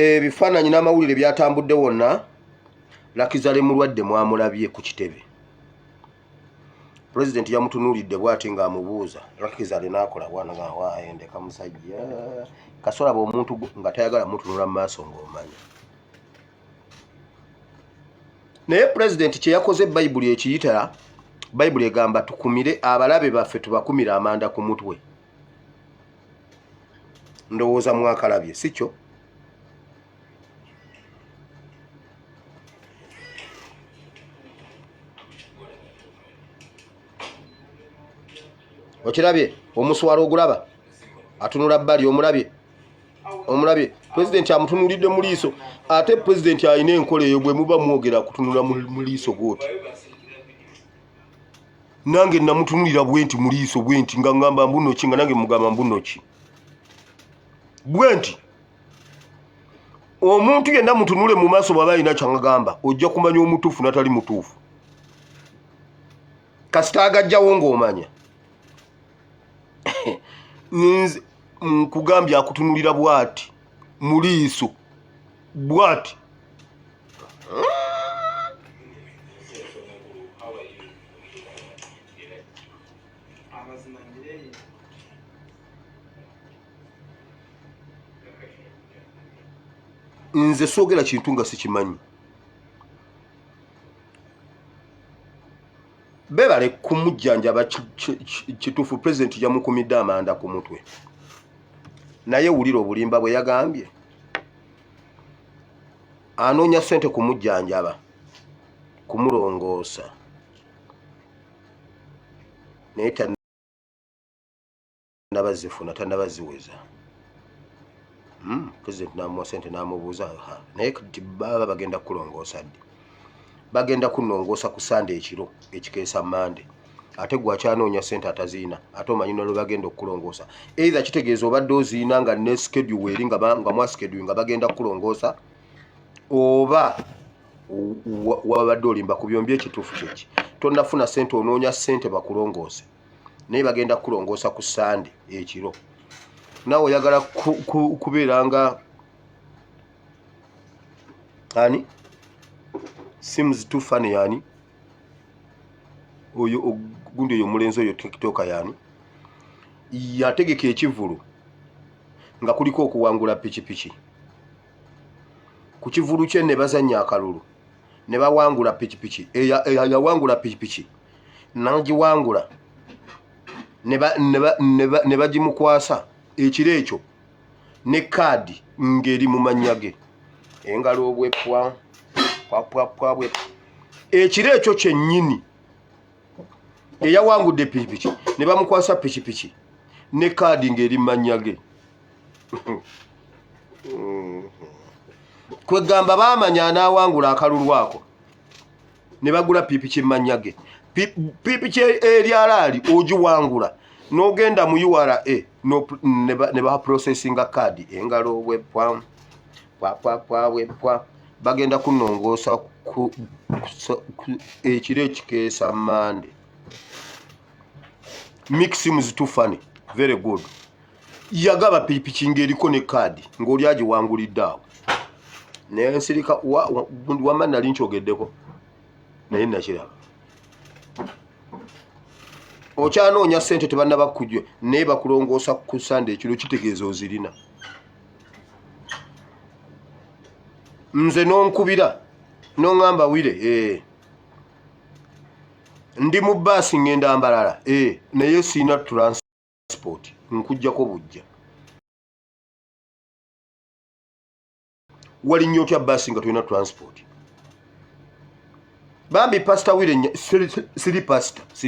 Ebifaananyi n'amawulire byatambudde wonna. Lakizale mulwadde mwamulabye ku kitebe. Pulezidenti yamutunuulidde bw'ati ng'amubuuza. Lakizale n'akola bwana ng'awaaye ndeka musajja. Kasolaba omuntu nga tayagala mutunula mu maaso ng'omanya. Naye pulezidenti kye yakoze Bayibuli ekiyita, Bayibuli egamba tukumire abalabe baffe tubakumire amanda ku mutwe. Ndowooza mwakalabye si kyo? Okirabye omuswalo ogulaba atunula bbali omulabye pulezidenti amutunulidde mu liiso ate pulezidenti alina enkola eyo bwe muba mwogera kutunula mu liiso gwoti. Nange namutunulira bwenti mu liiso bwenti nga ngamba mbunoki nga nange mugamba mbunoki bwenti. Omuntu yenna mutunule mu maaso bw'aba alina kyangagamba ojja kumanya omutuufu natali mutuufu. Kasita agajjawo ng'omanya. Nze nkugambye akutunulira bw'ati mu liiso bw'ati. Nze soogera kintu nga sikimanyi. Bebale kumujjanjaba kituufu pulezidenti yamukumidde amanda ku mutwe. Naye wulira obulimba bwe yagambye. Anoonya ssente kumujjanjaba, kumulongoosa. Naye tannabazifuna, tannabaziweza. Pulezidenti n'amuwa ssente n'amubuuza naye kati baba bagenda kulongoosa ddi? Bagenda kunongoosa ku Sande ekiro ekikeesa Mande. Ate gwakyanoonya ssente ataziina ate omanyi nolwe bagenda okukulongoosa. Either kitegeeza obadde oziina nga ne schedule eri nga mwa schedule nga bagenda kukulongoosa oba wabadde olimba ku byombi ekituufu kyeki. Tonnafuna ssente onoonya ssente bakulongoose. Naye bagenda kukulongoosa ku Sande ekiro. Naawe oyagala kubeera nga ani? Seems too funny yani. Oyo gundi oyo mulenzi oyo TikToker yani. Yategeka ekivulu nga kuliko okuwangula pikipiki. Ku kivulu kye ne bazannya akalulu. Ne bawangula pikipiki. Yawangula pikipiki. N'agiwangula. Ne bagimukwasa. Ekiro ekyo ne kaadi ng'eri mu mannya ge. Engalo obwepwa. Ekiro ekyo kyennyini eyawangudde pikipiki ne bamukwasa pikipiki ne kaadi ng'eri mannya ge. Kwegamba baamanya anaawangula akalulu ako ne bagula pikipiki mannya ge. Pikipiki eri alaali ogiwangula n'ogenda mu URA ne ba processinga kaadi engalo obwepwa bagenda kunongoosa ekiro ekikeesa Mande. Mix seems too funny. Very good. Yagaba pikipiki ng'eriko ne kaadi ng'oli agiwangulidde awo. Naye nsirika wamma nali nkyogeddeko naye nakiraba. Okyanoonya ssente tebannaba kujja naye bakulongoosa ku Sande ekiro kitegeeza ozirina. Nze n'onkubira n'oŋŋamba wire ndi mu bbaasi ngenda Mbalala naye siina transport nkujjako bujja. Wali nnyo otya bbaasi nga tulina transport? Bambi pasita wire siri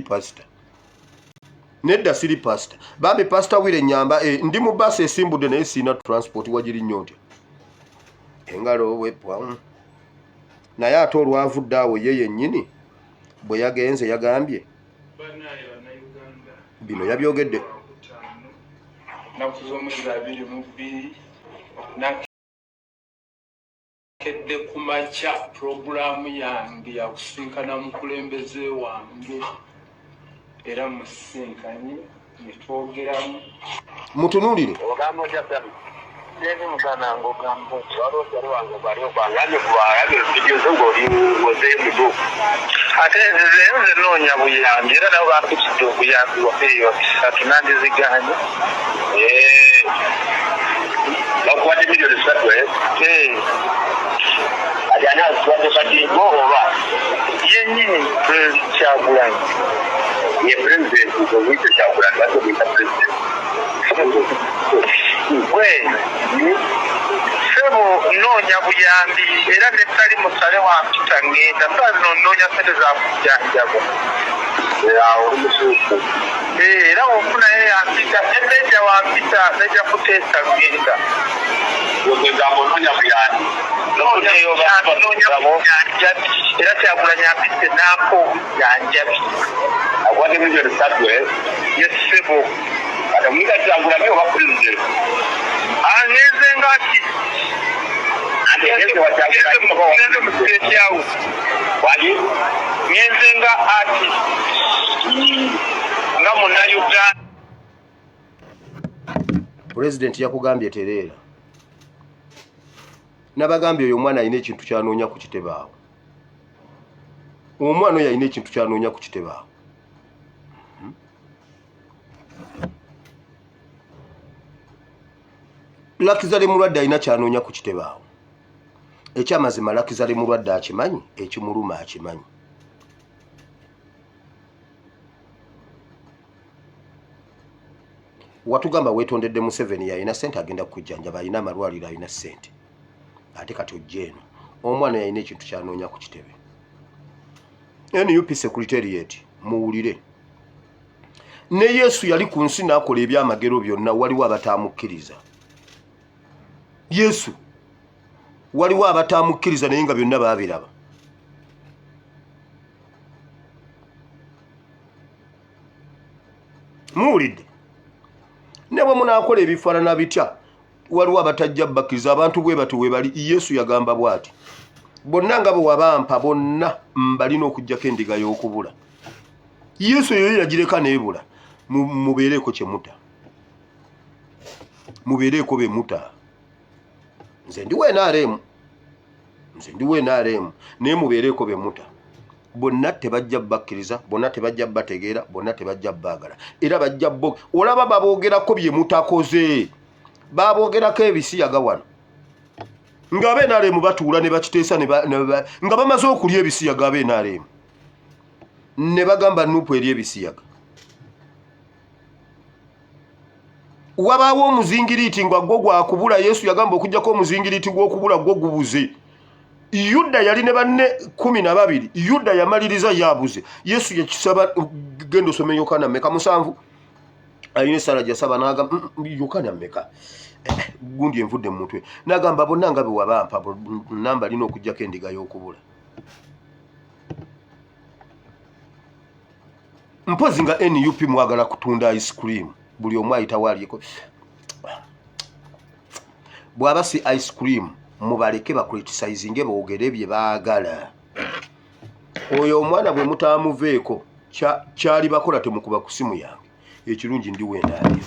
pasita. Nedda siri pasita. Bambi pasita wire nyamba ndi mu bbaasi esimbudde naye siina transport wagiri nnyo otya? Engalo obwepwa. Naye ate olwavudde awo ye yennyini bwe yagenze yagambye bino yabyogedde. Kedde kumakya puroguramu yange yakusinkana mukulembeze wange era musinkanye netwogeramu mutunuulire. Yesu mukana ngogambo waro waro wangu bari okwanganye kubaye video zongoli woze mudu ate nze nonya buyambira nabo bakukito buyambi wa period atunandi ziganye bakwate video lisatwe ajana swate kati ngoba yenyini chakulani ye president ko wite chakulani bato bita president we sebo nonya buyambi era netali musale wa kitangenda sazi nonya sente za kujanjabo umusuku era ofuna apita ebeja wa apita beja kutesa ngenda yogambo nonya buyambi nonya buyambi era kyakulanya apite nako janjabi agwade mije risatwe yesebo atamwika kyagula nayo bakulize aneze ngati nyenzenga ati nga munayuga President yakugambye terera nabagambye oyo omwana ayina ekintu kyanoonya ku kitebaawo omwana oyo ayina ekintu kyanoonya ku kitebaawo Lakizale mulwadde alina kyanoonya ku kitebaawo ekyamazima Lakizale mulwadde akimanyi ekimuluma akimanyi watugamba weetondedde Museveni yalina ssente agenda kujjanjaba alina amalwaliro alina ssente ate kati ojja eno omwana yalina ekintu kyanoonya ku kitebe NUP Secretariat muwulire ne Yesu yali ku nsi n'akola ebyamagero byonna waliwo abatamukkiriza Yesu waliwo abatamukkiriza naye nga byonna baabiraba muwulidde ne bwe munaakola ebifaanana bitya waliwo abatajja bakkiriza abantu bwe bati we bali Yesu yagamba bw'ati bonna nga bwe wabampa bonna mbalina okuggyako endiga y'okubula Yesu eyo yagireka n'ebula mubeereeko kye muta mubeereeko be muta nze ndiwe NRM naye mubeereeko be muta bonna tebajja bakkiriza bonna tebajja bategeera bonna tebajja baagala era bajja olaba baboogerako bye mutakoze baboogerako ebisiyaga wano nga NRM batuula ne bakiteesa nga bamaze okulya ebisiyaga NRM ne bagamba nupu eri ebisiyaga wabaawo omuzingiriiti nga gwo gwakubula Yesu yagamba okujjako omuzingiriiti gw'okubula gwo gubuze Yuda yali ne banne 12 Yuda yamaliriza yabuze Yesu yakisaba gendo some Yohana meka 7 ayine sala jasaba nagamba Yohana meka gundi envudde mu mutwe nagamba bonna nga be wabampa namba lino okujjako endiga y'okubula mpozi nga NUP mwagala kutunda ice cream buli omu ayita waliko bwaba si ice cream mubaleke bakritisayizinge boogere bye baagala oyo omwana bwe mutamuveeko kyali bakola temukuba ku simu yange ekirungi ndi wendaali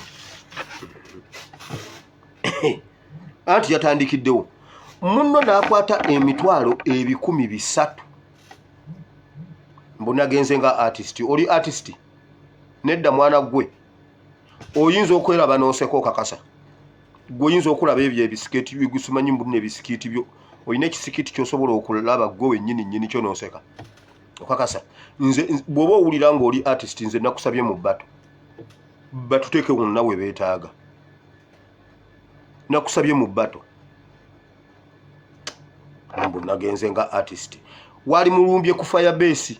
anti yatandikiddewo munno n'akwata emitwalo 300 mbunagenze nga artist oli artist nedda mwana gwe oyinza okweraba n'oseko kakasa gwe oyinza okulaba ebyo ebisiketi bigusimanyi mbunne ebisikiti byo olina ekisikiti kyosobola okulaba gwe wennyini kyo n'oseka okakasa nze bw'oba owulira ng'oli artist nze nakusabye mu bato batuteeke wonna we beetaaga nakusabye mu bato mbu nagenze nga artist wali mulumbye ku Firebase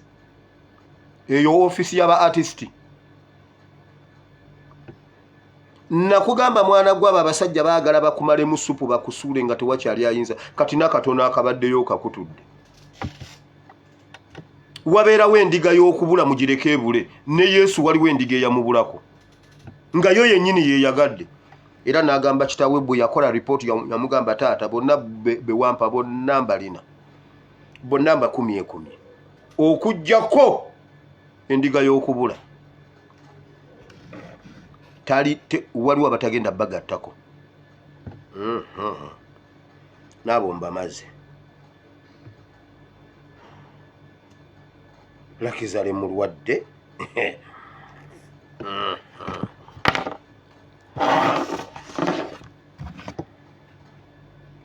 eyo ofisi y'aba artist nakugamba mwana gwaba abasajja baagala bakumale mu supu bakusuule nga tewakyali ayinza kati nakatono akabaddeyo kakutudde wabeerawo endiga y'okubula mugireke ebule ne Yesu waliwo endiga eyamubulako nga yo yennyini yeeyagadde era n'agamba kitaawe bwe yakola ripooti yamugamba taata bonna bewampa bonna mbalina bonna mba 10 okujjako endiga y'okubula waliwo abatagenda bagattako N'abo mbamaze. Lakizale mulwadde.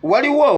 Waliwo